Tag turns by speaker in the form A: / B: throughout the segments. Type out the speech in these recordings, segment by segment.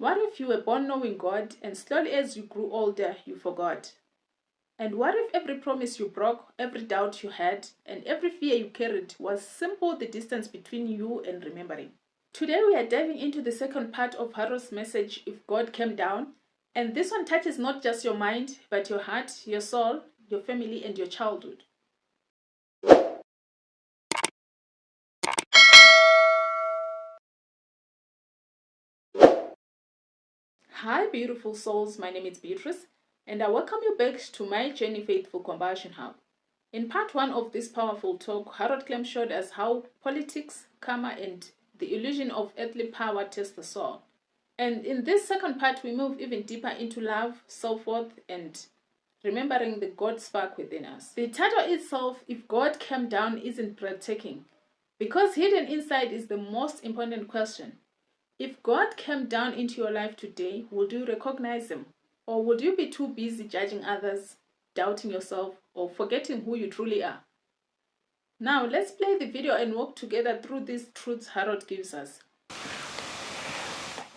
A: What if you were born knowing God and slowly as you grew older, you forgot? And what if every promise you broke, every doubt you had, and every fear you carried was simply the distance between you and remembering? Today we are diving into the second part of Harold's message, If God Came Down. And this one touches not just your mind, but your heart, your soul, your family, and your childhood. Hi, beautiful souls. My name is Beatrice, and I welcome you back to my Journey Faithful Conversion Hub. In part one of this powerful talk, Harold Clem showed us how politics, karma, and the illusion of earthly power test the soul. And in this second part, we move even deeper into love, self-worth, and remembering the God spark within us. The title itself, If God Came Down, isn't breathtaking, because hidden inside is the most important question. If God came down into your life today, would you recognize Him? Or would you be too busy judging others, doubting yourself, or forgetting who you truly are? Now, let's play the video and walk together through these truths Harold gives us.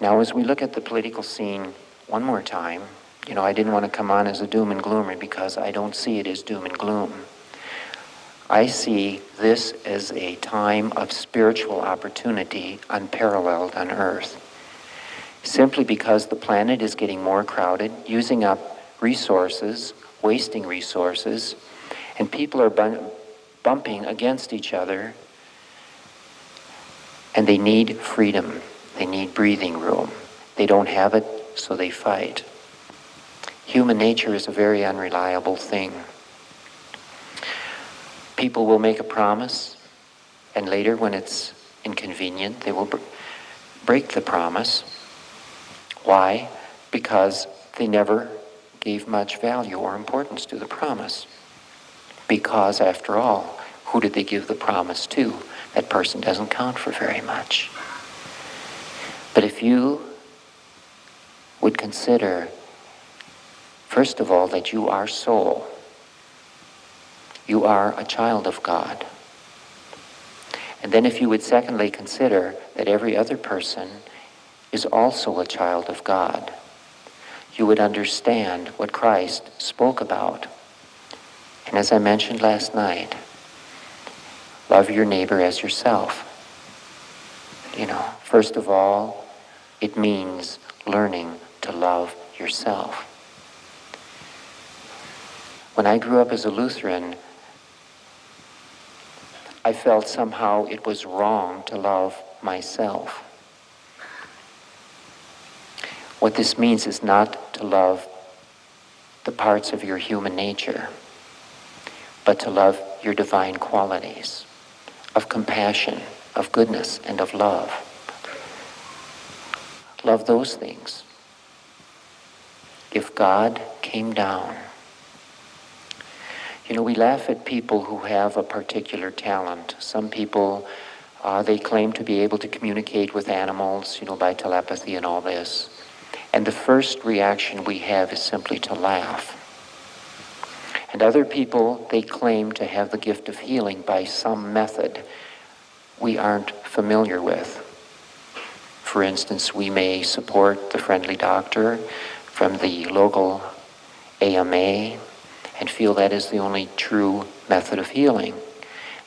B: Now, as we look at the political scene one more time, I didn't want to come on as a doom and gloomer because I don't see it as doom and gloom. I see this as a time of spiritual opportunity unparalleled on Earth. Simply because the planet is getting more crowded, using up resources, wasting resources, and people are bumping against each other, and they need freedom. They need breathing room. They don't have it, so they fight. Human nature is a very unreliable thing. People will make a promise, and later, when it's inconvenient, they will break the promise. Why? Because they never gave much value or importance to the promise. Because, after all, who did they give the promise to? That person doesn't count for very much. But if you would consider, first of all, that you are soul, you are a child of God. And then if you would secondly consider that every other person is also a child of God, you would understand what Christ spoke about. And as I mentioned last night, love your neighbor as yourself. First of all, it means learning to love yourself. When I grew up as a Lutheran, I felt somehow it was wrong to love myself. What this means is not to love the parts of your human nature, but to love your divine qualities of compassion, of goodness, and of love. Love those things. If God came down, we laugh at people who have a particular talent. Some people, they claim to be able to communicate with animals, by telepathy and all this. And the first reaction we have is simply to laugh. And other people, they claim to have the gift of healing by some method we aren't familiar with. For instance, we may support the friendly doctor from the local AMA and feel that is the only true method of healing.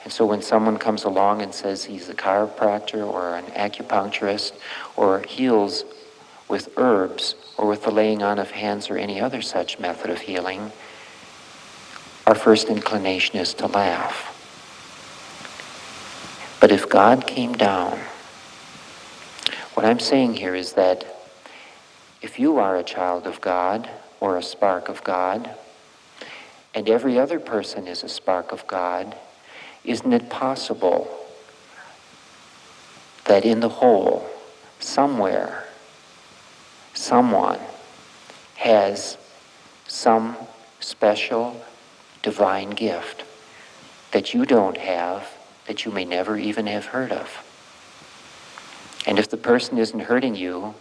B: And so when someone comes along and says he's a chiropractor or an acupuncturist or heals with herbs or with the laying on of hands or any other such method of healing, our first inclination is to laugh. But if God came down, what I'm saying here is that if you are a child of God or a spark of God, and every other person is a spark of God, isn't it possible that in the whole, somewhere, someone has some special divine gift that you don't have, that you may never even have heard of? And if the person isn't hurting you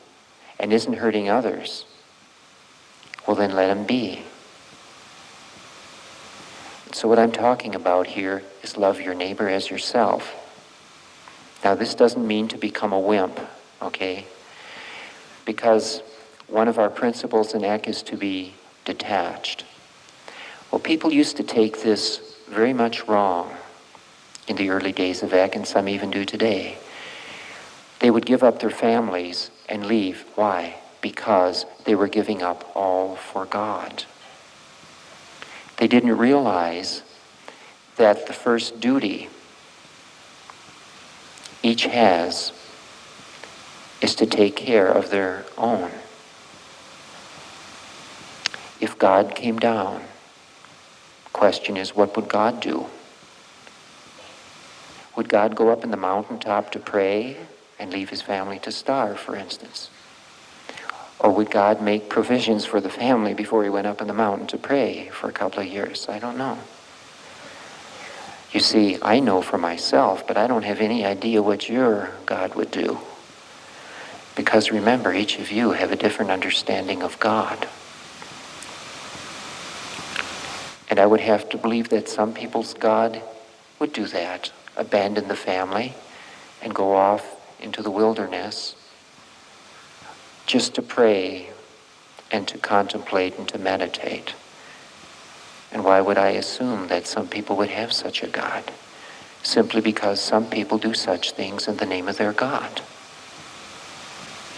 B: and isn't hurting others, well then let him be. So what I'm talking about here is love your neighbor as yourself. Now this doesn't mean to become a wimp, okay? because one of our principles in EC is to be detached. Well, people used to take this very much wrong in the early days of EC, and some even do today. They would give up their families and leave. Why? Because they were giving up all for God. They didn't realize that the first duty each has is to take care of their own. If God came down, question is, what would God do? Would God go up in the mountaintop to pray and leave his family to starve, for instance? Or would God make provisions for the family before he went up in the mountain to pray for a couple of years? I don't know. You see, I know for myself, but I don't have any idea what your God would do. Because remember, each of you have a different understanding of God. And I would have to believe that some people's God would do that, abandon the family and go off into the wilderness just to pray and to contemplate and to meditate. And why would I assume that some people would have such a God? Simply because some people do such things in the name of their God.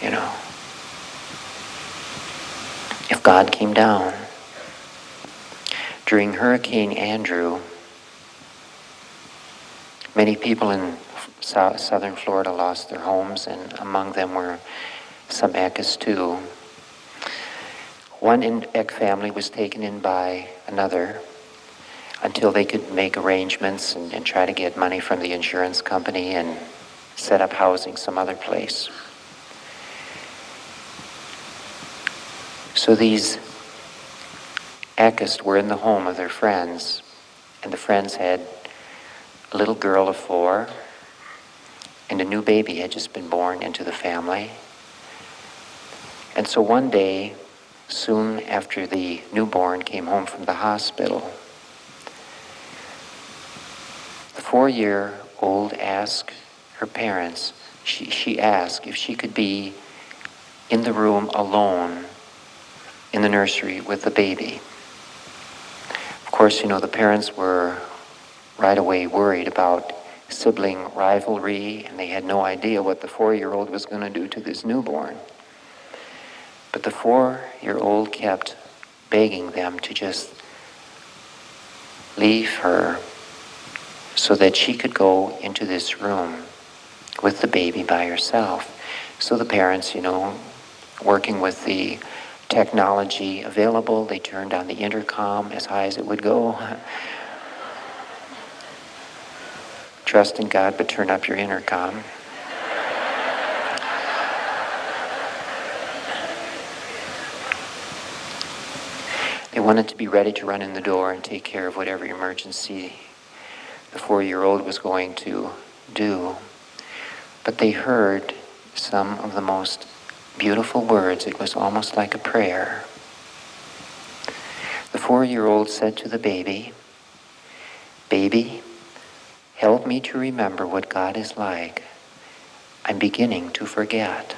B: You know. If God came down during Hurricane Andrew, many people in southern Florida lost their homes, and among them were some Eckies too. One Eck family was taken in by another until they could make arrangements and try to get money from the insurance company and set up housing some other place. So these Eckies were in the home of their friends, and the friends had a little girl of 4, and a new baby had just been born into the family. And so one day, soon after the newborn came home from the hospital, the 4-year-old asked her parents, she asked if she could be in the room alone in the nursery with the baby. Of course, you know, the parents were right away worried about sibling rivalry, and they had no idea what the 4-year-old was going to do to this newborn. But the 4-year-old kept begging them to just leave her so that she could go into this room with the baby by herself. So the parents, you know, working with the technology available, they turned on the intercom as high as it would go. Trust in God, but turn up your intercom. They wanted to be ready to run in the door and take care of whatever emergency the 4-year-old was going to do. But they heard some of the most beautiful words. It was almost like a prayer. The 4-year-old said to the baby, "Baby, help me to remember what God is like. I'm beginning to forget."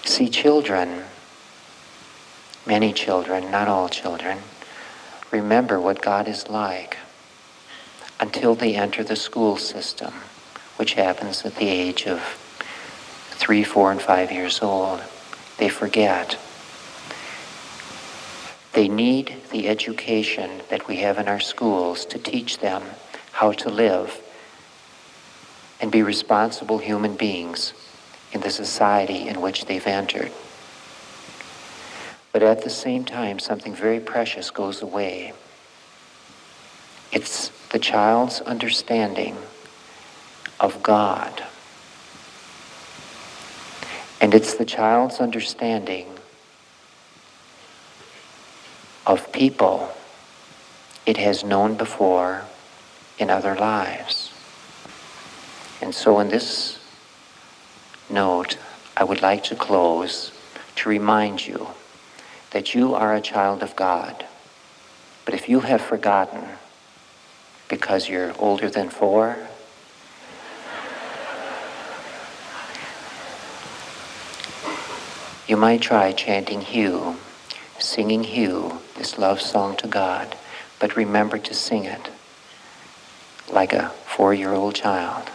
B: See, children, many children, not all children, remember what God is like until they enter the school system, which happens at the age of 3, 4, and 5 years old. They forget. They need the education that we have in our schools to teach them how to live and be responsible human beings in the society in which they've entered. But at the same time, something very precious goes away. It's the child's understanding of God. And it's the child's understanding of people it has known before in other lives. And so in this note, I would like to close to remind you that you are a child of God. But if you have forgotten because you're older than 4, You might try chanting Hugh, singing Hugh, this love song to God, but remember to sing it like a 4-year-old child.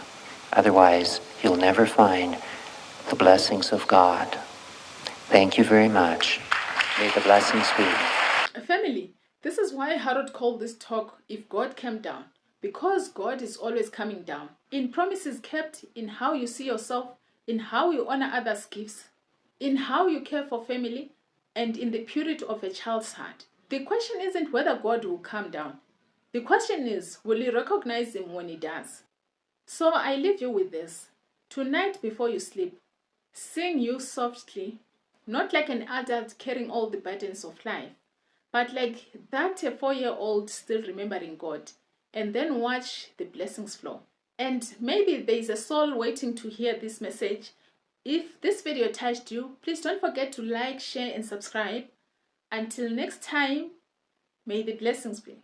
B: Otherwise, you'll never find the blessings of God. Thank you very much. May the blessings be.
A: Family, this is why Harold called this talk If God Came Down. Because God is always coming down. In promises kept, in how you see yourself, in how you honor others' gifts, in how you care for family, and in the purity of a child's heart. The question isn't whether God will come down. The question is, will you recognize him when he does? So I leave you with this. Tonight before you sleep, sing you softly, not like an adult carrying all the burdens of life, but like that a 4-year-old still remembering God, and then watch the blessings flow. And maybe there is a soul waiting to hear this message. If this video touched you, please don't forget to like, share, and subscribe. Until next time, may the blessings be.